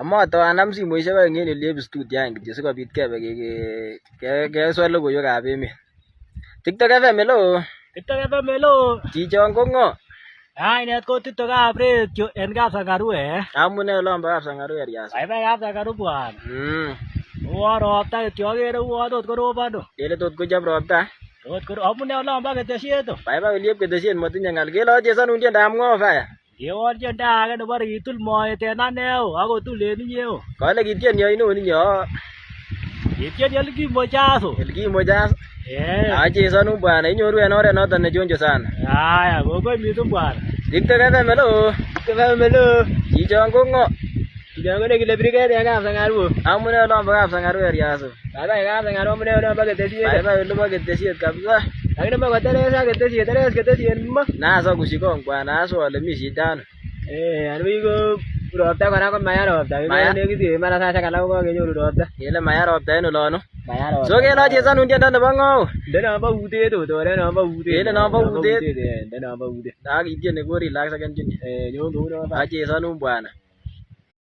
Amato anam simoishek aeng en ele studio any kityo sikobit kebe keswaa logoiwekab emet. TikTok FM hello. TikTok FM hello. Chichon ko ngo? Kainet ko TikTokab radio en Kapsangaru Amune olombo Kapsangaru areas. Baibai Kapsangaru bwana. Uwon ropta kityo akere uwon tot korobon. Kele tot kochop ropta? Amune olombo ketesiet. Baibai oliep ketesiet motinye ngal. Kele chesanun tiendab ngo faya? Kewon tiendo age nebo kitul moet en ane akotul en inye. Kale kitieni oino ninyo. Kitieni Elkimo Chaso. Elkimo Chaso. Achesanu bwana, inyoru en oret noton nechonjo sana. Haya, kongoi mising bwana. TikTok FM hello. TikTok FM hello. Chichon ko ngo? Chichon ko nekile briket en Kapsangaru. Amune olombo Kapsangaru areas. Baibai Kapsangaru, amune olombo ketesiet. Baibai olombo ketesiet kabisa. Lakini mbona koteleza ketesiet mo? Nasa kushikong bwana, aso ole mi shida ano. Aniko ropta kora ko maya ropta. Nekiti mara sasa kala ko kenyoru ropta. Kele maya ropta en olono. Maya ropta. So kele chesanun tiendo nebo ngo? Ndeno nebo utet otore nebo utet. Kele nebo utet. Ndeno nebo utet. Ak itieni ko relax again chini. Nyon kou no. Achesanun bwana.